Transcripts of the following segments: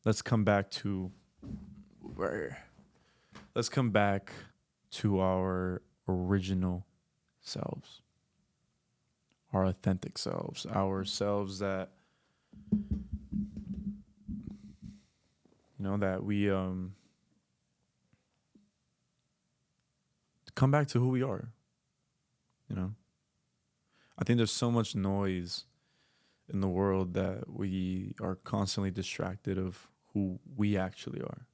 let's come back to where let's come back to our original selves, our authentic selves, our selves that that we come back to who we are. You know, I think there's so much noise in the world that we are constantly distracted of who we actually are,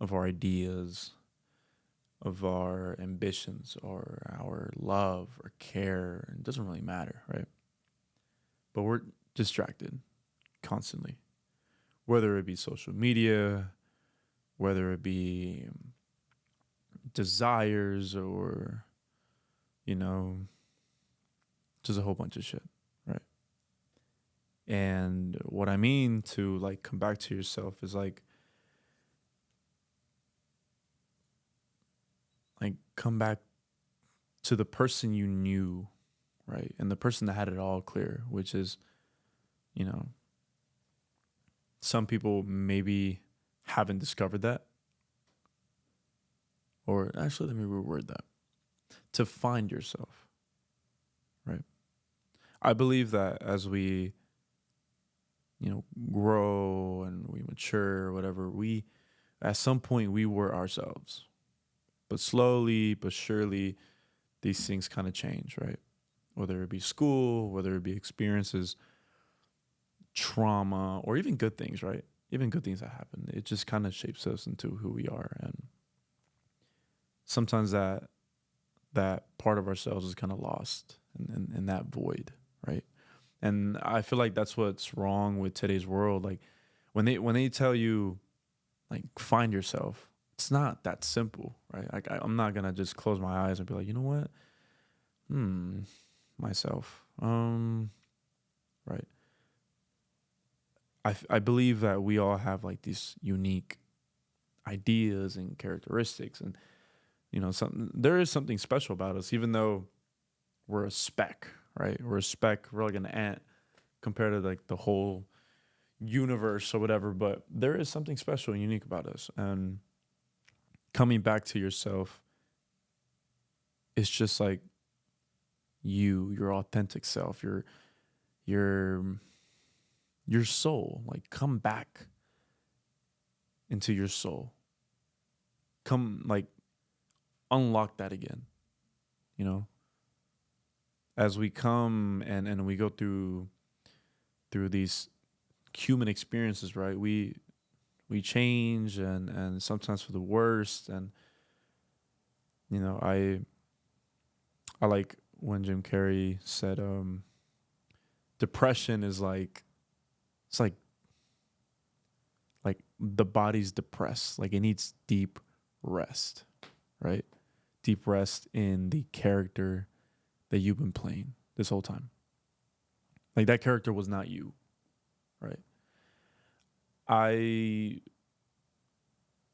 of our ideas, of our ambitions, or our love or care. It doesn't really matter, right? But we're distracted constantly, whether it be social media, whether it be desires, or, you know, just a whole bunch of shit, right? And what I mean to like come back to yourself is like come back to the person you knew, right? And the person that had it all clear, which is, you know, some people maybe haven't discovered that. Or actually, let me reword that. To find yourself, right? I believe that as we, grow and we mature or whatever, we, at some point, we were ourselves. But slowly but surely, these things kind of change, right? Whether it be school, whether it be experiences, trauma, or even good things, right? Even good things that happen. It just kind of shapes us into who we are. And sometimes that part of ourselves is kind of lost in that void, right? And I feel like that's what's wrong with today's world. Like when they tell you like find yourself, it's not that simple, right? Like I'm not gonna just close my eyes and be like, you know what, myself, right? I believe that we all have like these unique ideas and characteristics, and something there is something special about us, even though we're a speck, right? We're a speck, we're like an ant compared to like the whole universe or whatever. But there is something special and unique about us, and coming back to yourself is just like your authentic self, your your soul. Like come back into your soul. Come like unlock that again, you know? As we come and we go through these human experiences, right? We change and sometimes for the worst. And I like when Jim Carrey said depression is like it's like the body's depressed, like it needs deep rest, right? Deep rest in the character that you've been playing this whole time. Like that character was not you, right? I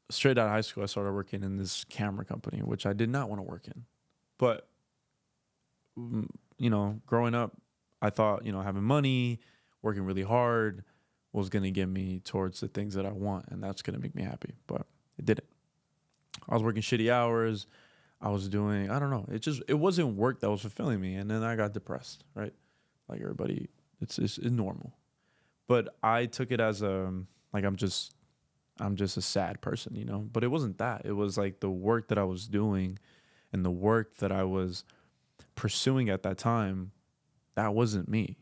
straight out of high school, I started working in this camera company, which I did not want to work in. But growing up, I thought having money, working really hard, was gonna get me towards the things that I want, and that's gonna make me happy. But it didn't. I was working shitty hours. I was doing, I don't know. It wasn't work that was fulfilling me, and then I got depressed, right? Like everybody, it's normal. But I took it as like I'm just a sad person, But it wasn't that. It was like the work that I was doing and the work that I was pursuing at that time, that wasn't me,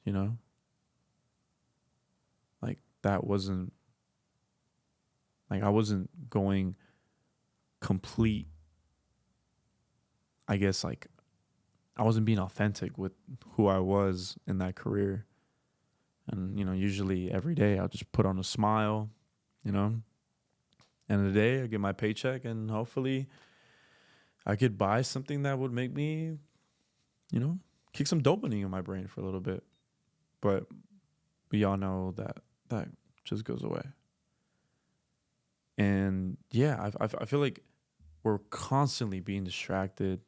you know? Like that wasn't like I wasn't going complete, I guess like I wasn't being authentic with who I was in that career. And, usually every day I'll just put on a smile, you know? End of the day, I get my paycheck and hopefully I could buy something that would make me, you know, kick some dopamine in my brain for a little bit. But we all know that that just goes away. And yeah, I feel like we're constantly being distracted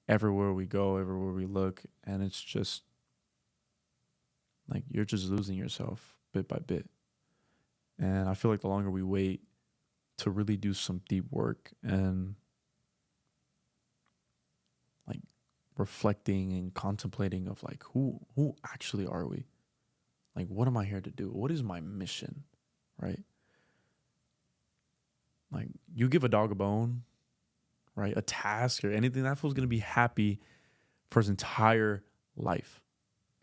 everywhere we go, everywhere we look. And it's just, Like you're just losing yourself bit by bit. And I feel like the longer we wait to really do some deep work and like reflecting and contemplating of like who actually are we? Like what am I here to do? What is my mission? Right? Like you give a dog a bone, right? A task or anything, that fool's gonna be happy for his entire life.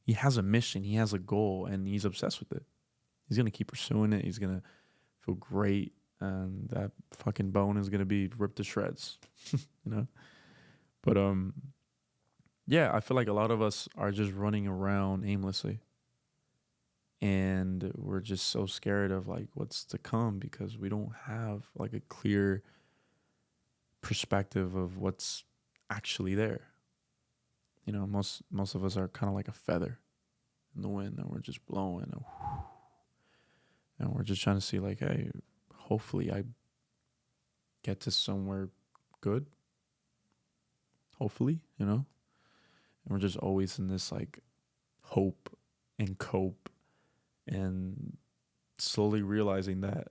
He has a mission, he has a goal, and he's obsessed with it. He's gonna keep pursuing it. He's gonna feel great, and that fucking bone is gonna be ripped to shreds. You know. But yeah, I feel like a lot of us are just running around aimlessly, and we're just so scared of like what's to come because we don't have like a clear perspective of what's actually there. You know, most of us are kind of like a feather in the wind, and we're just blowing, and we're just trying to see like, hey, hopefully I get to somewhere good. Hopefully, you know, and we're just always in this like hope and cope, and slowly realizing that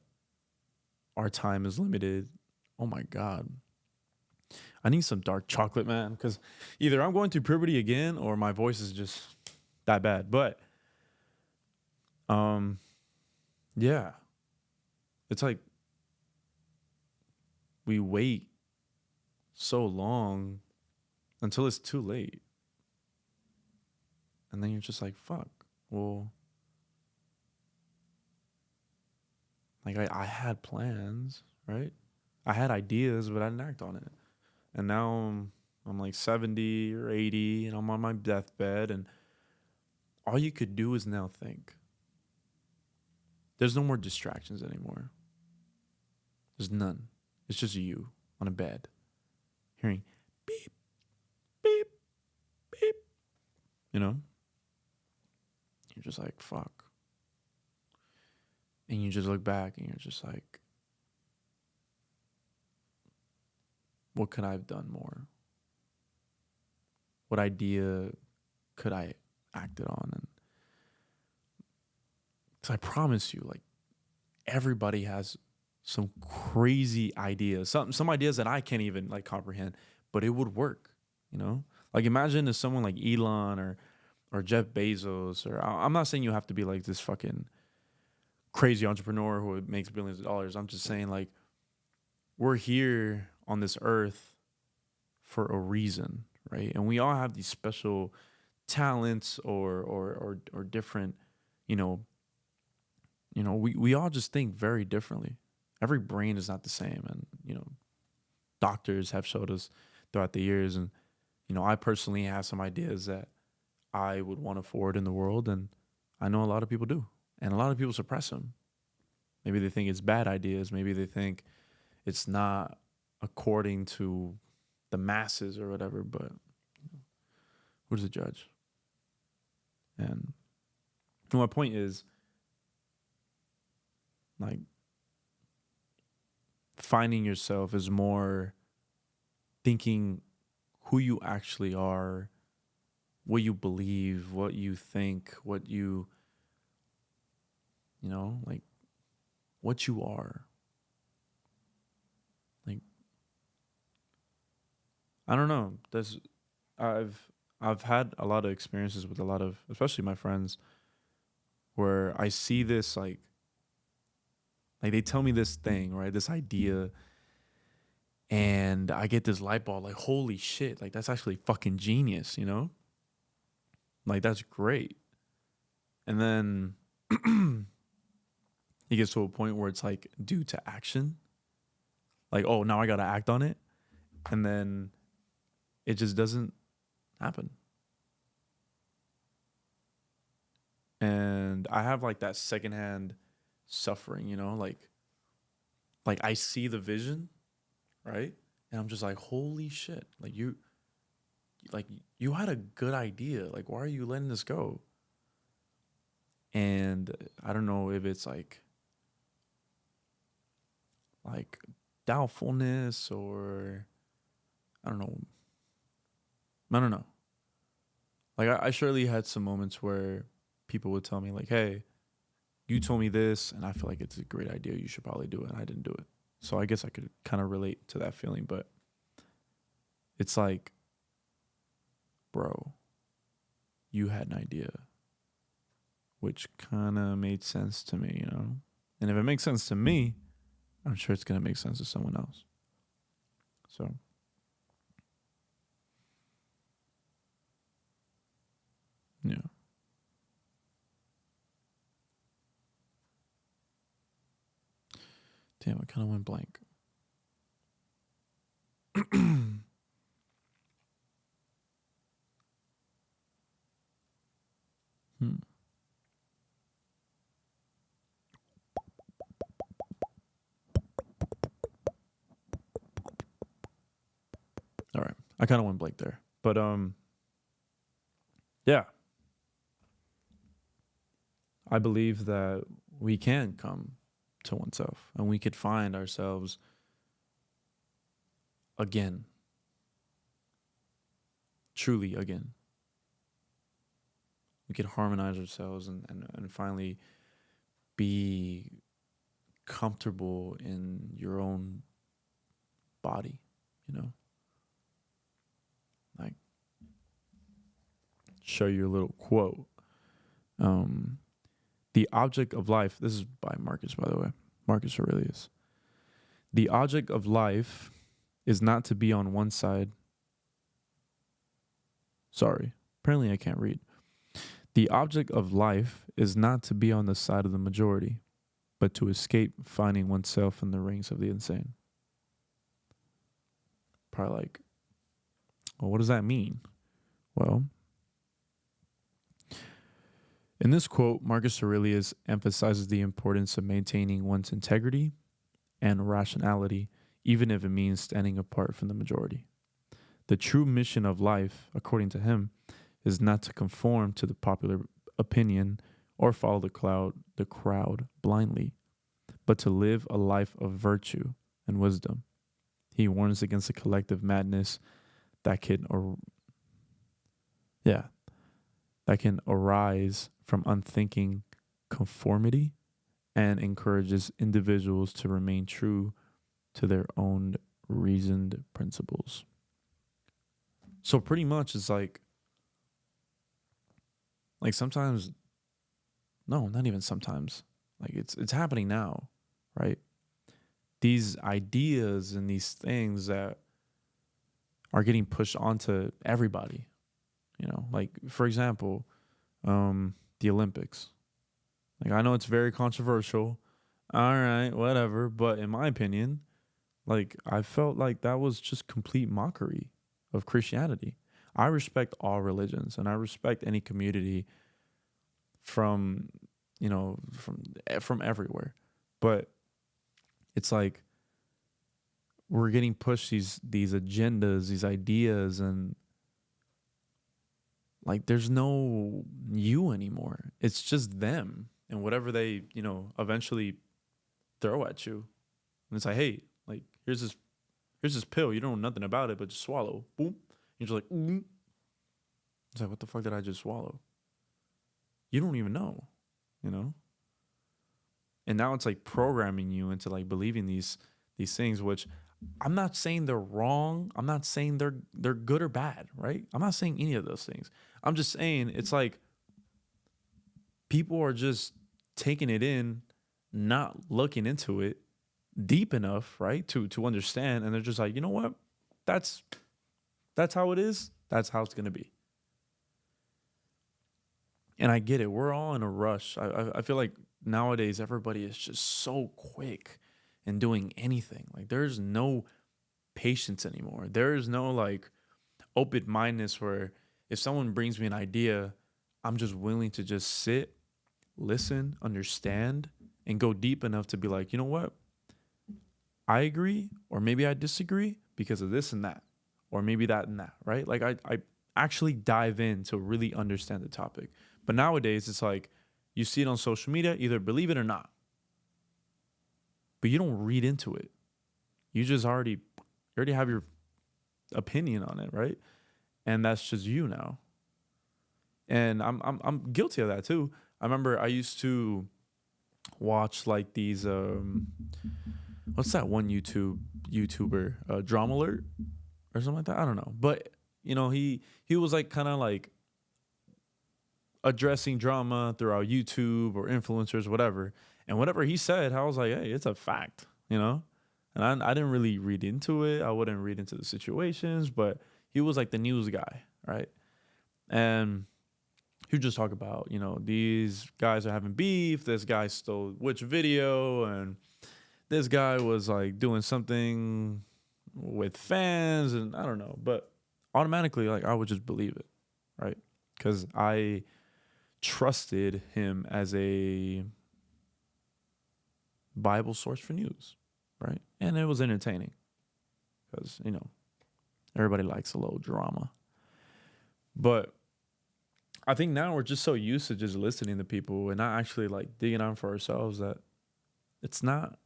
our time is limited. Oh my god, I need some dark chocolate, man, because either I'm going through puberty again or my voice is just that bad. But um, yeah, it's like we wait so long until it's too late, and then you're just like, fuck. Well, like I had plans, right? I had ideas, but I didn't act on it. And now I'm like 70 or 80 and I'm on my deathbed, and all you could do is now think. There's no more distractions anymore. There's none. It's just you on a bed hearing beep, beep, beep. You know? You're just like, fuck. And you just look back and you're just like, what could I have done more? What idea could I acted on? And because I promise you, like, everybody has some crazy ideas, some ideas that I can't even like comprehend, but it would work, you know? Like imagine if someone like Elon or Jeff Bezos, or I'm not saying you have to be like this fucking crazy entrepreneur who makes billions of dollars. I'm just saying like we're here on this earth for a reason, right? And we all have these special talents or different, you know, we all just think very differently. Every brain is not the same, and doctors have showed us throughout the years. And I personally have some ideas that I would want to forward in the world, and I know a lot of people do, and a lot of people suppress them. Maybe they think it's bad ideas. Maybe they think it's not according to the masses or whatever. But who's the judge? And my point is like finding yourself is more thinking who you actually are, what you believe, what you think, what like what you are. Like I don't know. I've I've had a lot of experiences with a lot of, especially my friends, where I see this like they tell me this thing, right? This idea, and I get this light bulb like holy shit, like that's actually fucking genius, you know? Like that's great. And then it gets to a point where it's like due to action. Like, oh, now I got to act on it. And then it just doesn't happen. And I have like that secondhand suffering, like I see the vision, right? And I'm just like, holy shit. Like you had a good idea. Like, why are you letting this go? And I don't know if it's like doubtfulness or I don't know. I don't know. Like I surely had some moments where people would tell me like, hey, you told me this and I feel like it's a great idea. You should probably do it. And I didn't do it. So I guess I could kind of relate to that feeling, but it's like, bro, you had an idea, which kind of made sense to me, you know? And if it makes sense to me, I'm sure it's going to make sense to someone else. So, yeah. Damn, I kind of went blank. Hmm. All right. I kind of went blank there. But yeah. I believe that we can come to oneself and we could find ourselves again, truly again. We could harmonize ourselves and finally be comfortable in your own body, you know? Like, show you a little quote. The object of life, this is by Marcus, by the way, Marcus Aurelius. The object of life is not to be on one side. Sorry, apparently I can't read. The object of life is not to be on the side of the majority, but to escape finding oneself in the ranks of the insane. Probably like, well, what does that mean? Well, in this quote, Marcus Aurelius emphasizes the importance of maintaining one's integrity and rationality, even if it means standing apart from the majority. The true mission of life, according to him, is not to conform to the popular opinion or follow the crowd blindly, but to live a life of virtue and wisdom. He warns against the collective madness that can, that can arise from unthinking conformity and encourages individuals to remain true to their own reasoned principles. So pretty much it's like sometimes, no, not even sometimes. Like it's happening now, right? These ideas and these things that are getting pushed onto everybody, you know, like for example, the Olympics. Like I know it's very controversial. All right, whatever, but in my opinion, like I felt like that was just complete mockery of Christianity. I respect all religions and I respect any community from, you know, from everywhere. But it's like we're getting pushed these agendas, these ideas, and like there's no you anymore. It's just them and whatever they, you know, eventually throw at you. And it's like, hey, like here's this pill. You don't know nothing about it, but just swallow. Boom. You're just like, mm. It's like, what the fuck did I just swallow? You don't even know, you know? And now it's like programming you into like believing these things, which I'm not saying they're wrong. I'm not saying they're good or bad, right? I'm not saying any of those things. I'm just saying it's like people are just taking it in, not looking into it deep enough, right? To understand, and they're just like, you know what? That's how it is. That's how it's gonna be. And I get it. We're all in a rush. I feel like nowadays everybody is just so quick in doing anything. Like there's no patience anymore. There's no like open mindedness where if someone brings me an idea, I'm just willing to just sit, listen, understand, and go deep enough to be like, you know what? I agree, or maybe I disagree because of this and that, or maybe that and that, right? Like I actually dive in to really understand the topic. But nowadays it's like you see it on social media, either believe it or not, but you don't read into it. You just already have your opinion on it, right? And that's just you now. And I'm guilty of that too. I remember I used to watch like these what's that one YouTuber, Drama Alert or something like that. I don't know, but he was like kind of like addressing drama throughout YouTube or influencers, whatever. And whatever he said, I was like, hey, it's a fact, you know? And I didn't really read into it. I wouldn't read into the situations, but he was like the news guy, right? And he would just talk about, these guys are having beef. This guy stole which video. And this guy was like doing something with fans. And I don't know. But automatically, like, I would just believe it, right? Because I trusted him as a Bible source for news, right? And it was entertaining because, everybody likes a little drama. But I think now we're just so used to just listening to people and not actually like digging on for ourselves that it's not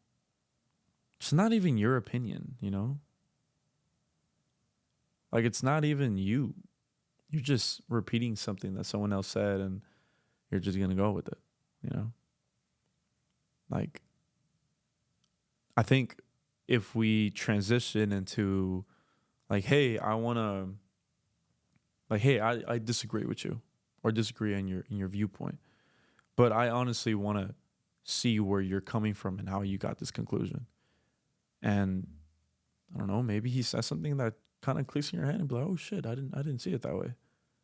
even your opinion, Like it's not even you. You're just repeating something that someone else said and you're just going to go with it, Like I think if we transition into like, hey, I disagree with you or disagree in your viewpoint, but I honestly want to see where you're coming from and how you got this conclusion. And I don't know, maybe he says something that kind of clicks in your head and be like, oh shit, I didn't see it that way.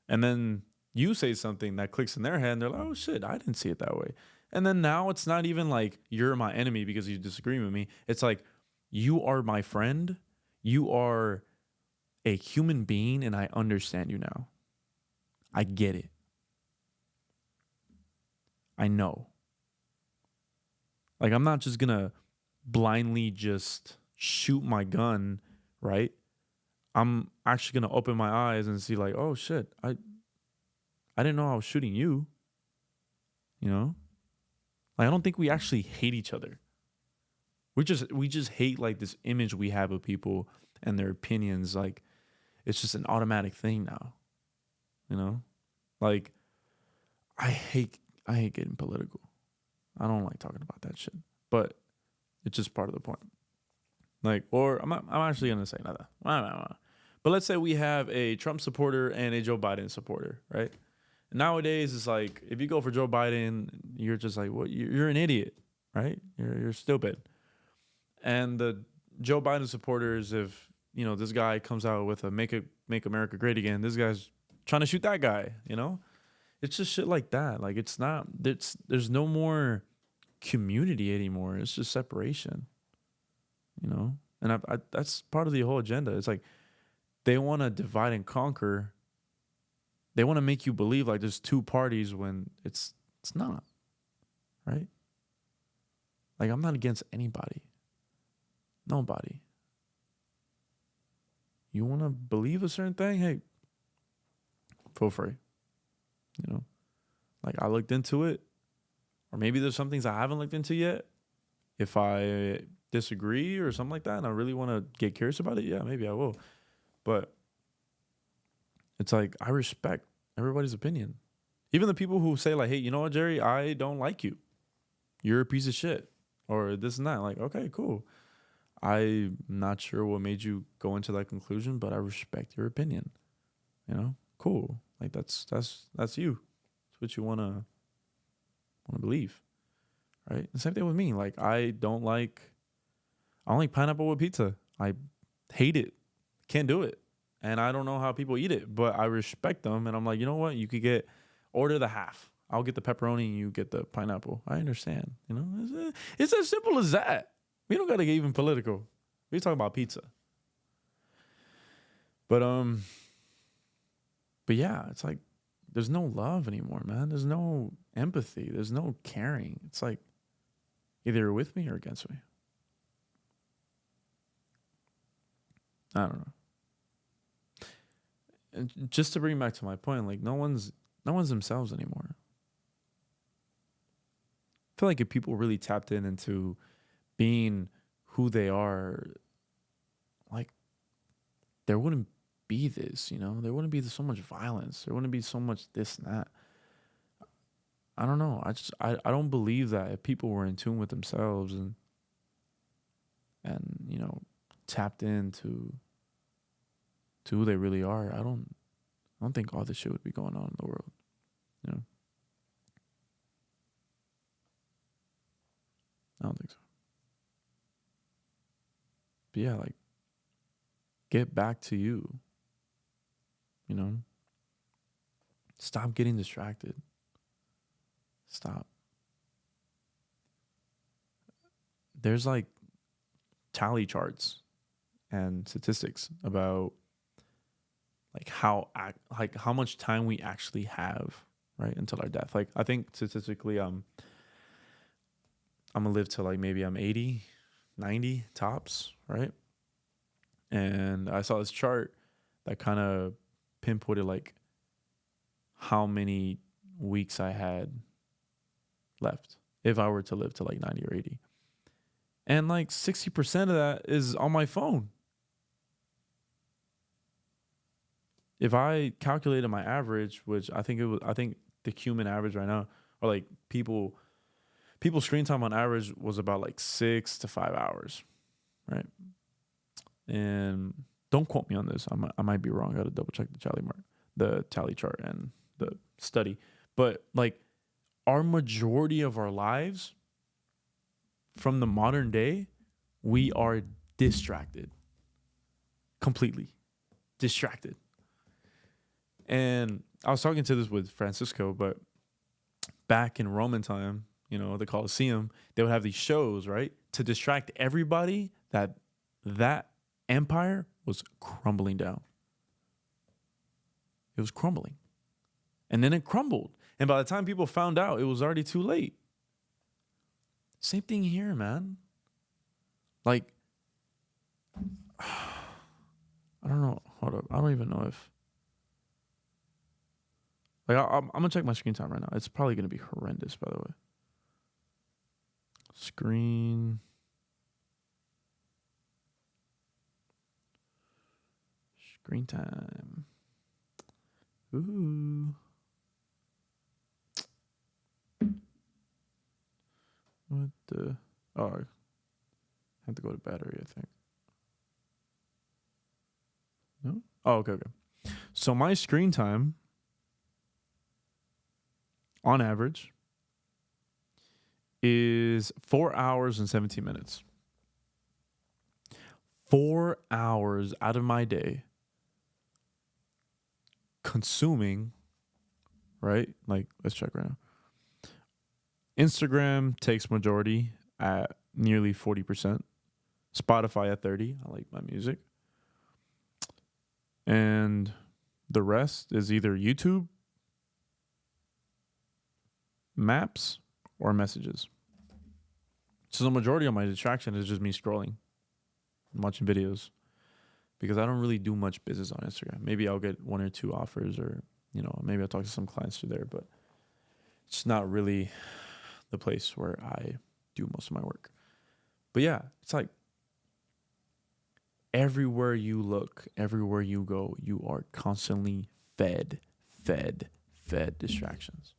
And then you say something that clicks in their head and they're like, oh shit, I didn't see it that way. And then now it's not even like you're my enemy because you disagree with me. It's like you are my friend. You are a human being and I understand you now. I get it. I know. Like I'm not just going to blindly just shoot my gun, right? I'm actually going to open my eyes and see like, oh shit, I didn't know I was shooting you, you know? Like I don't think we actually hate each other. We just hate like this image we have of people and their opinions. Like it's just an automatic thing now, you know? Like I hate getting political. I don't like talking about that shit. But it's just part of the point. Like, or I'm actually gonna say another. But let's say we have a Trump supporter and a Joe Biden supporter, right? Nowadays, it's like if you go for Joe Biden, you're just like, what? You're an idiot, right? You're stupid. And the Joe Biden supporters, if this guy comes out with a make America great again, this guy's trying to shoot that guy. It's just shit like that. Like it's not. There's no more community anymore. It's just separation. And that's part of the whole agenda. It's like they want to divide and conquer. They want to make you believe like there's two parties when it's not, right? Like I'm not against anybody. Nobody. You want to believe a certain thing? Hey, feel free. Like I looked into it, or maybe there's some things I haven't looked into yet. If I disagree or something like that, and I really want to get curious about it, yeah, maybe I will. But it's like I respect everybody's opinion. Even the people who say like, hey, you know what, Jerry, I don't like you. You're a piece of shit. Or this and that. Like, okay, cool. I'm not sure what made you go into that conclusion, but I respect your opinion. Cool. Like that's you. It's what you wanna believe. Right? The same thing with me. Like I don't like pineapple with pizza. I hate it. Can't do it. And I don't know how people eat it, but I respect them. And I'm like, you know what? You could order the half. I'll get the pepperoni and you get the pineapple. I understand. It's as simple as that. We don't got to get even political. We talk about pizza. But yeah, it's like there's no love anymore, man. There's no empathy. There's no caring. It's like either you're with me or against me. I don't know. And just to bring back to my point, like no one's themselves anymore. I feel like if people really tapped into being who they are, like there wouldn't be this, you know? There wouldn't be so much violence. There wouldn't be so much this and that. I don't know. I don't believe that if people were in tune with themselves and tapped into who they really are, I don't think all this shit would be going on in the world. You know? I don't think so. But yeah, like, get back to you. You know? Stop getting distracted. Stop. There's like tally charts and statistics about like how much time we actually have, right, until our death. Like, I think statistically, I'm gonna live till like maybe I'm 80, 90 tops, right? And I saw this chart that kind of pinpointed like how many weeks I had left if I were to live to like 90 or 80. And like 60% of that is on my phone. If I calculated my average, which I think the human average right now, or like people's screen time on average was about like 6 to 5 hours, right? And don't quote me on this. I might be wrong. I got to double check the tally chart and the study. But like, our majority of our lives from the modern day, we are distracted. Completely distracted. And I was talking to this with Francisco, but back in Roman time, the Colosseum, they would have these shows, right, to distract everybody that empire was crumbling down. It was crumbling. And then it crumbled. And by the time people found out, it was already too late. Same thing here, man. Like, I don't know. Hold up. I don't even know if... Like, I'm going to check my screen time right now. It's probably going to be horrendous, by the way. Screen time. Ooh. What the... Oh, I have to go to battery, I think. No? Oh, okay. So my screen time, on average, is 4 hours and 17 minutes. 4 hours out of my day consuming, right? Like, let's check right now. Instagram takes majority at nearly 40%. Spotify at 30%. I like my music. And the rest is either YouTube, maps, or messages. So the majority of my distraction is just me scrolling, watching videos, because I don't really do much business on Instagram. Maybe I'll get 1 or 2 offers, or maybe I'll talk to some clients through there, but it's not really the place where I do most of my work. But yeah, it's like everywhere you look, everywhere you go, you are constantly fed distractions.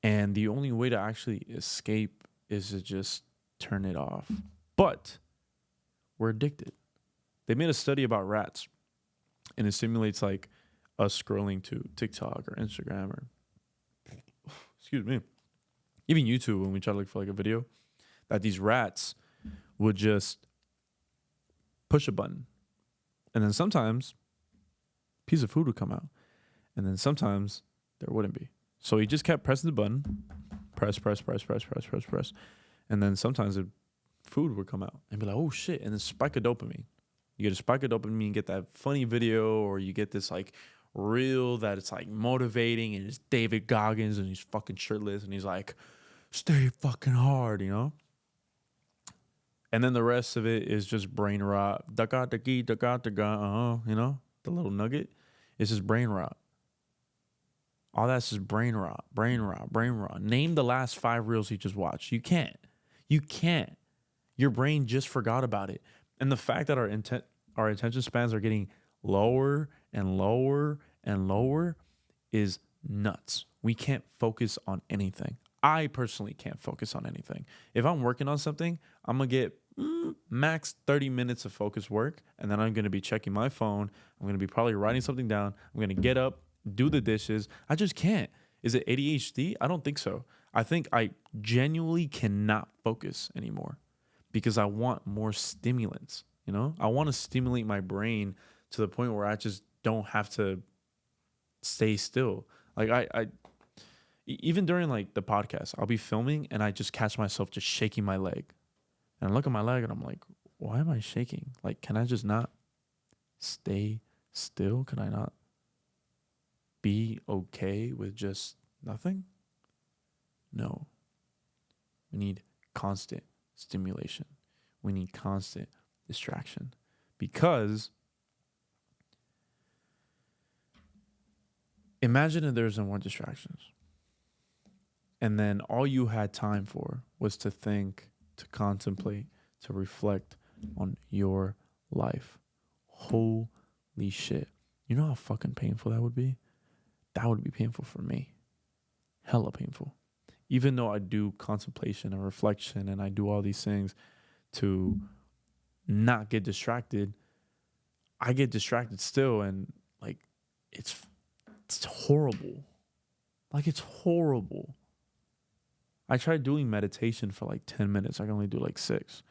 And the only way to actually escape is to just turn it off. But we're addicted. They made a study about rats, and it simulates like us scrolling to TikTok or Instagram or excuse me, even YouTube, when we try to look for like a video, that these rats would just push a button, and then sometimes a piece of food would come out, and then sometimes there wouldn't be. So he just kept pressing the button, press, and then sometimes the food would come out and be like, oh shit, and then spike of dopamine. You get a spike of dopamine, get that funny video, or you get this like reel that it's like motivating, and it's David Goggins and he's fucking shirtless and he's like, stay fucking hard, And then the rest of it is just brain rot. The little nugget. It's just brain rot. All that's just brain rot. Name the last 5 reels you just watched. You can't. Your brain just forgot about it. And the fact that our our attention spans are getting lower and lower and lower is nuts. We can't focus on anything. I personally can't focus on anything. If I'm working on something, I'm going to get max 30 minutes of focused work, and then I'm going to be checking my phone. I'm going to be probably writing something down. I'm going to get up, do the dishes. I just can't. Is it ADHD? I don't think so. I think I genuinely cannot focus anymore because I want more stimulants. You know, I want to stimulate my brain to the point where I just don't have to stay still. Like even during like the podcast, I'll be filming and I just catch myself just shaking my leg. And I look at my leg and I'm like, why am I shaking? Like, can I just not stay still? Can I not be okay with just nothing? No. We need constant stimulation. We need constant distraction because imagine if there's no more distractions and then all you had time for was to think, to contemplate, to reflect on your life. Holy shit. You know how fucking painful that would be? That would be painful for me. Hella painful. Even though I do contemplation and reflection and I do all these things to not get distracted, I get distracted still, and like it's horrible. Like it's horrible. I tried doing meditation for like 10 minutes. I can only do like 6.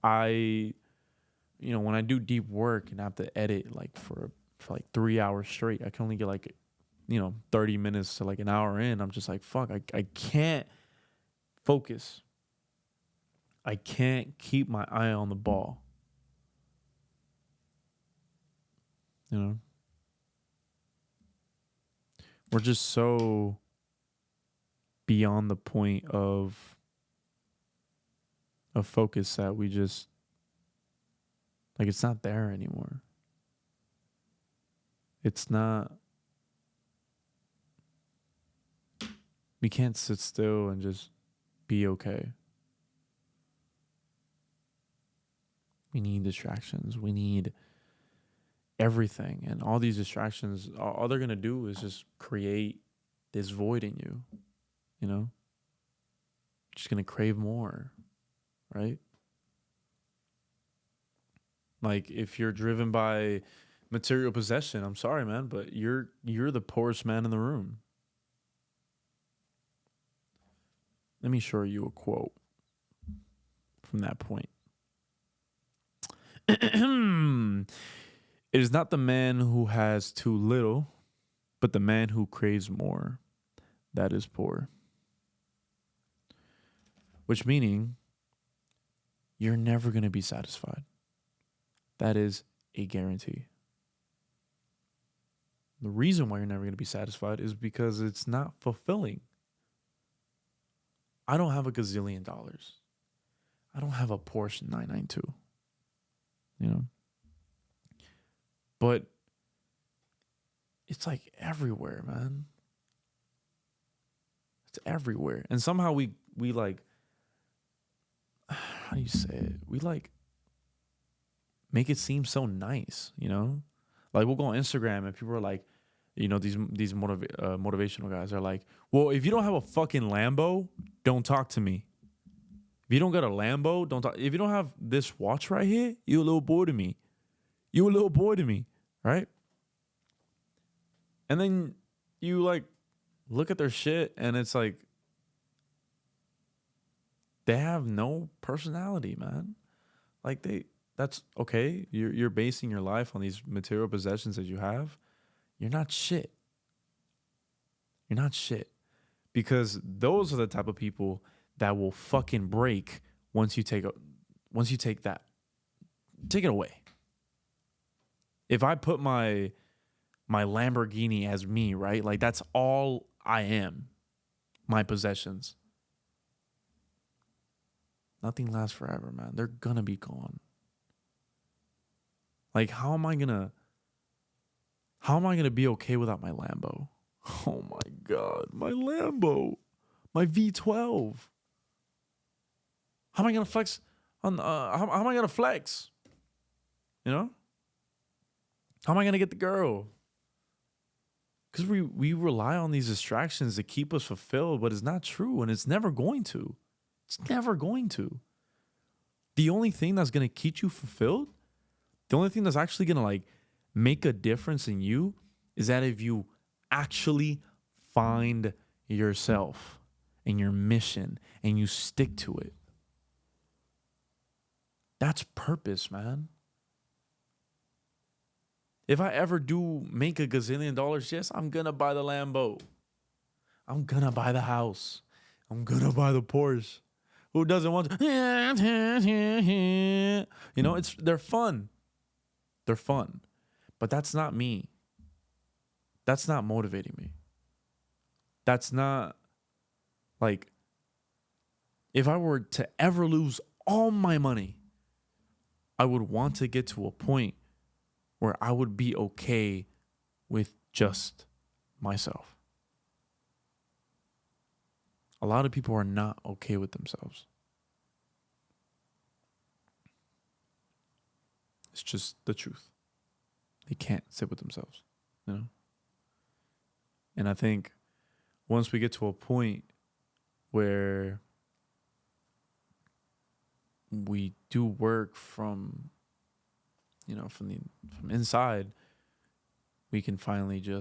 When I do deep work and I have to edit like for like 3 hours straight, I can only get like 30 minutes to like an hour in. I'm just like, fuck, I can't focus. I can't keep my eye on the ball. You know? We're just so beyond the point of focus that we just like it's not there anymore. It's not. We can't sit still and just be okay. We need distractions. We need everything. And all these distractions, all they're going to do is just create this void in you, you know? Just going to crave more, right? Like if you're driven by material possession, I'm sorry, man, but you're the poorest man in the room. Let me show you a quote from that point. It is not the man who has too little, but the man who craves more that is poor. Which meaning you're never going to be satisfied. That is a guarantee. The reason why you're never going to be satisfied is because it's not fulfilling. I don't have a gazillion dollars. I don't have a Porsche 992. You know? But it's like everywhere, man. It's everywhere. And somehow we like, how do you say it? We like make it seem so nice, you know? Like we'll go on Instagram and people are like, these motivational guys are like, well, if you don't have a fucking Lambo, don't talk to me. If you don't got a Lambo, don't talk. If you don't have this watch right here, you a little boy to me. You a little boy to me, right? And then you like look at their shit and it's like they have no personality, man. Like that's okay. You're basing your life on these material possessions that you have. You're not shit. You're not shit. Because those are the type of people that will fucking break once you take that. Take it away. If I put my Lamborghini as me, right? Like that's all I am. My possessions. Nothing lasts forever, man. They're gonna be gone. Like how am I gonna be okay without my Lambo? Oh my God, my Lambo, my V12. How am I gonna flex on? How am I gonna flex? You know, How am I gonna get the girl? Because we rely on these distractions to keep us fulfilled, but it's not true, and it's never going to. It's never going to. The only thing that's gonna keep you fulfilled, the only thing that's actually gonna like make a difference in you is that if you actually find yourself and your mission and you stick to it. That's purpose, man. If I ever do make a gazillion dollars, yes, I'm gonna buy the Lambo. I'm gonna buy the house. I'm gonna buy the Porsche. Who doesn't want to? You know, they're fun. They're fun. But that's not me. That's not motivating me. That's not like if I were to ever lose all my money, I would want to get to a point where I would be okay with just myself. A lot of people are not okay with themselves. It's just the truth. They can't sit with themselves, you know? And I think once we get to a point where we do work from, you know, from inside, we can finally be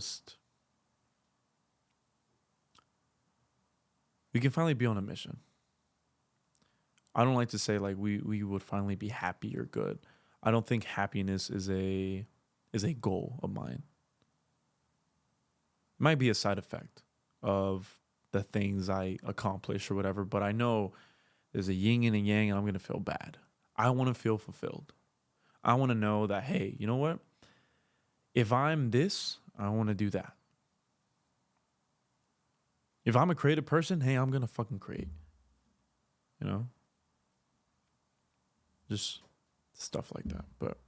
on a mission. I don't like to say like we would finally be happy or good. I don't think happiness is a goal of mine. It might be a side effect of the things I accomplish or whatever, but I know there's a yin and a yang, and I'm going to feel bad. I want to feel fulfilled. I want to know that, hey, you know what? If I'm this, I want to do that. If I'm a creative person, hey, I'm going to fucking create. You know? Just stuff like that. But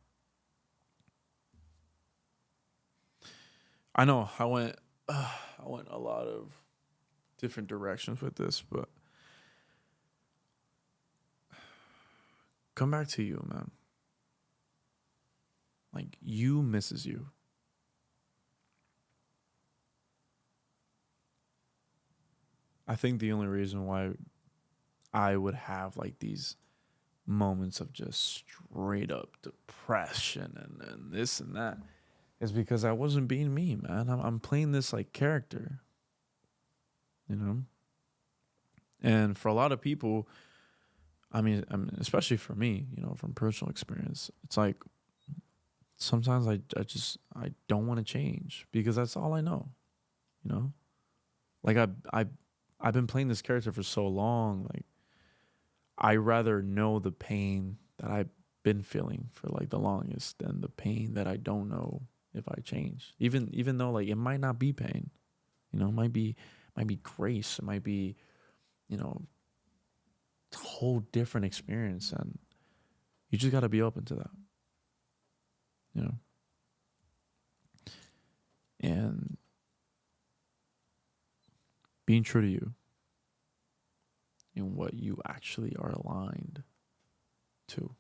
I know I went a lot of different directions with this, but come back to you, man. Like, you misses you. I think the only reason why I would have like these moments of just straight up depression and this and that is because I wasn't being me, man. I'm playing this like character, you know? And for a lot of people, I mean, especially for me, you know, from personal experience, it's like sometimes I don't want to change because that's all I know, you know? Like I've been playing this character for so long, like I rather know the pain that I've been feeling for like the longest than the pain that I don't know if I change. Even though like it might not be pain, you know, it might be grace, it might be, you know, a whole different experience, and you just got to be open to that, you know. And being true to you and what you actually are aligned to,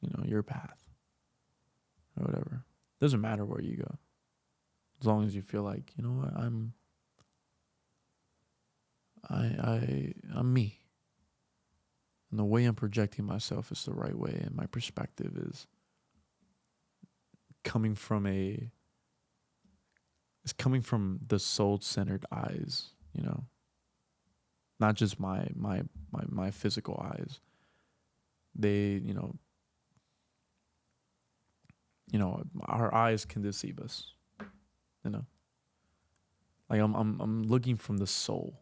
you know, your path or whatever. Doesn't matter where you go. As long as you feel like, you know what, I'm me. And the way I'm projecting myself is the right way, and my perspective is coming from the soul-centered eyes, you know. Not just my physical eyes. They, our eyes can deceive us, you know. Like I'm looking from the soul.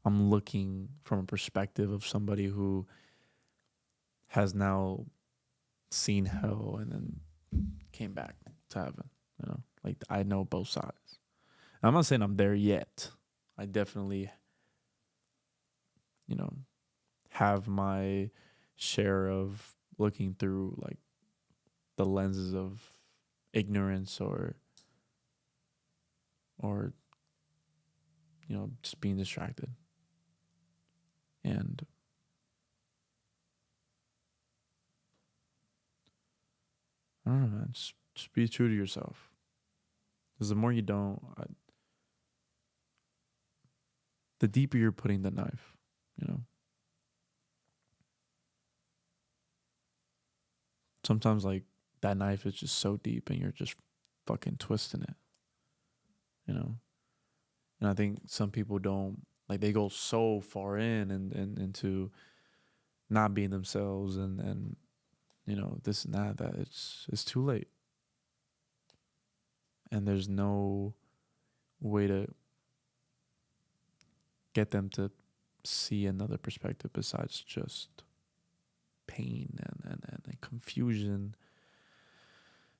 I'm looking from a perspective of somebody who has now seen hell and then came back to heaven, you know. Like I know both sides. And I'm not saying I'm there yet. I definitely, you know, have my share of looking through like the lenses of ignorance or you know, just being distracted. And I don't know, man, just Just be true to yourself. Because the more you don't, the deeper you're putting the knife, you know. Sometimes like that knife is just so deep and you're just fucking twisting it, you know. And I think some people don't, like, they go so far in and into not being themselves and you know, this and that it's too late. And there's no way to get them to see another perspective besides just pain and confusion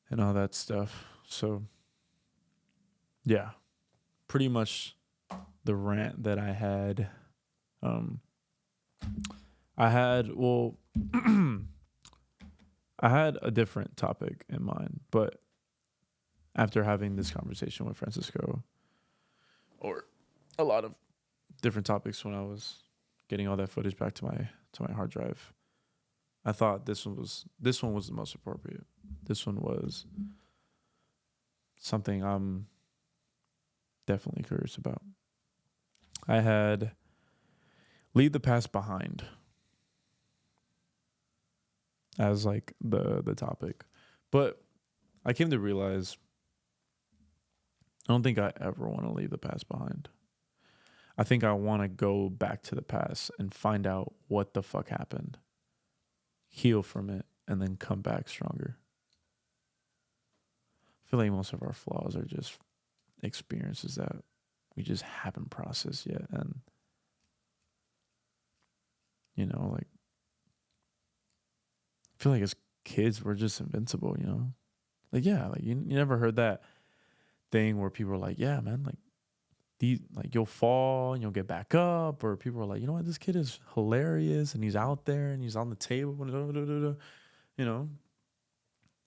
and all that stuff. So yeah, pretty much the rant that I had. Um, I had, well, I had a different topic in mind, but after having this conversation with Francisco, or a lot of different topics when I was getting all that footage back to my hard drive, I thought this one was the most appropriate. This one was something I'm definitely curious about. I had leave the past behind as like the topic, but I came to realize I don't think I ever want to leave the past behind. I think I want to go back to the past and find out what the fuck happened, heal from it, and then come back stronger. I feel like most of our flaws are just experiences that we just haven't processed yet. And, you know, like, I feel like as kids, we're just invincible, you know? Like, yeah, like you never heard that thing where people are like, yeah, man, like, these, like, you'll fall and you'll get back up, or people are like, you know what, this kid is hilarious and he's out there and he's on the table, you know,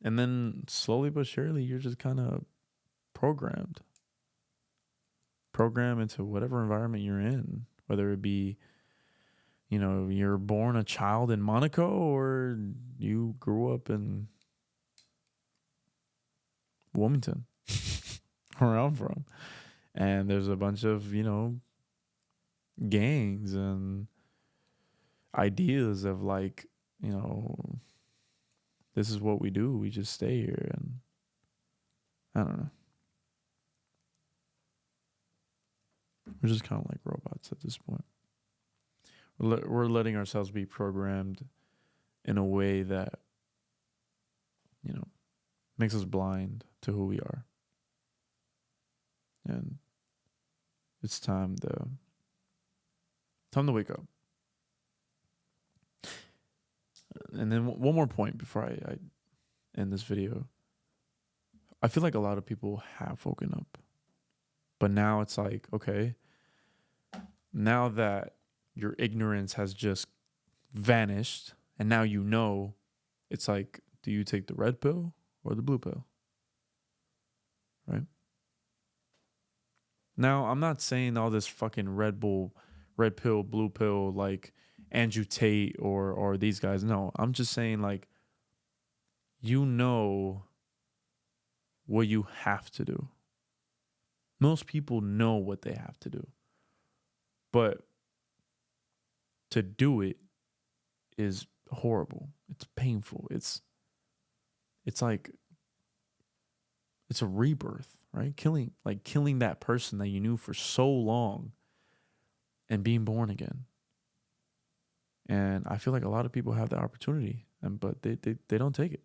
and then slowly but surely you're just kind of programmed into whatever environment you're in, whether it be, you know, you're born a child in Monaco or you grew up in Wilmington where I'm from, and there's a bunch of, you know, gangs and ideas of like, you know, this is what we do. We just stay here. And I don't know. We're just kind of like robots at this point. We're letting ourselves be programmed in a way that, you know, makes us blind to who we are. And it's time to wake up. And then one more point before I end this video. I feel like a lot of people have woken up. But now it's like, okay, now that your ignorance has just vanished and now you know, it's like, do you take the red pill or the blue pill? Right? Now, I'm not saying all this fucking red pill, blue pill, like Andrew Tate or these guys. No, I'm just saying, like, you know what you have to do. Most people know what they have to do. But to do it is horrible. It's painful. It's like, it's a rebirth, right? Killing that person that you knew for so long and being born again. And I feel like a lot of people have the opportunity, but they don't take it.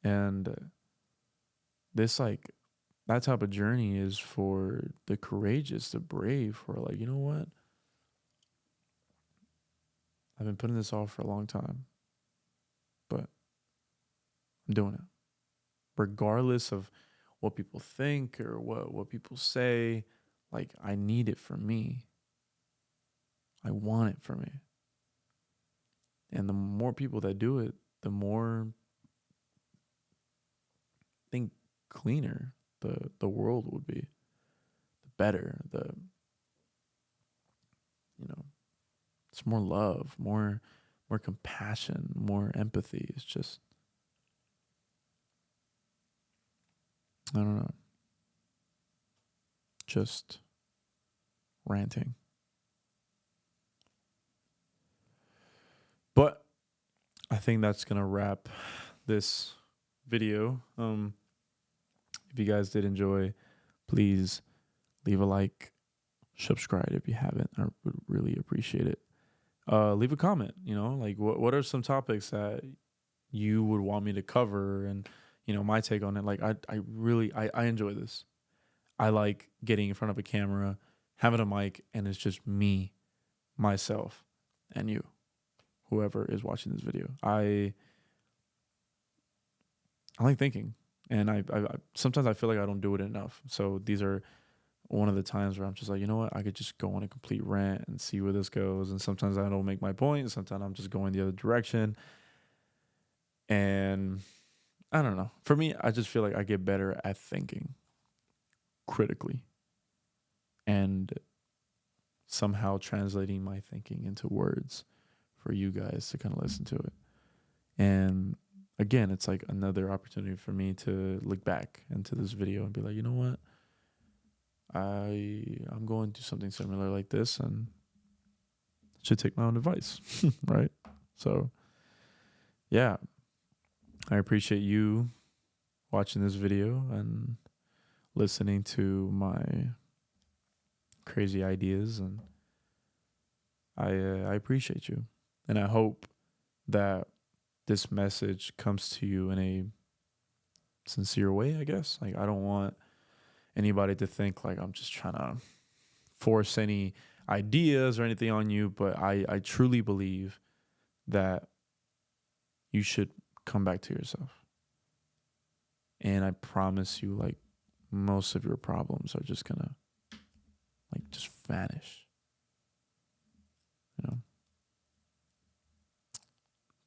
And this, like, that type of journey is for the courageous, the brave, who are like, you know what? I've been putting this off for a long time, but I'm doing it. Regardless of what people think or what people say, like, I need it for me. I want it for me. And the more people that do it, the more, I think, cleaner the world would be. The better, you know, it's more love, more compassion, more empathy. It's just, I don't know, just ranting. But I think that's gonna wrap this video. If you guys did enjoy, please leave a like, subscribe if you haven't. I would really appreciate it. Leave a comment. Like what are some topics that you would want me to cover, and my take on it. Like I really I enjoy this. I like getting in front of a camera, having a mic, and it's just me, myself, and you, whoever is watching this video. I like thinking, and I sometimes I feel like I don't do it enough. So these are one of the times where I'm just like, you know what, I could just go on a complete rant and see where this goes. And sometimes I don't make my point. Sometimes I'm just going the other direction. And I don't know. For me, I just feel like I get better at thinking critically and somehow translating my thinking into words for you guys to kind of listen to it. And again, it's like another opportunity for me to look back into this video and be like, you know what? I'm going through something similar like this and should take my own advice, right? So, yeah, I appreciate you watching this video and listening to my crazy ideas, and I appreciate you, and I hope that this message comes to you in a sincere way. I guess like I don't want anybody to think like I'm just trying to force any ideas or anything on you, but I truly believe that you should come back to yourself. And I promise you, like, most of your problems are just gonna like just vanish.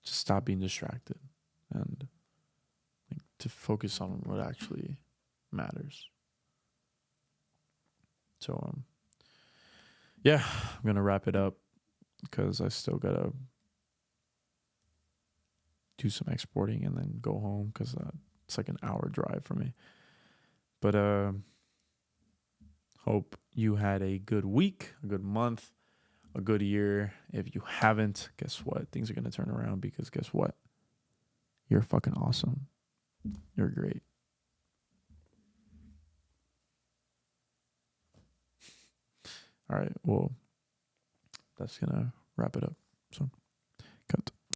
Just stop being distracted and like to focus on what actually matters. So yeah, I'm gonna wrap it up because I still gotta do some exporting and then go home because it's like an hour drive for me. But hope you had a good week, a good month, a good year. If you haven't, guess what? Things are gonna turn around because guess what? You're fucking awesome. You're great. All right. Well, that's gonna wrap it up. So, cut.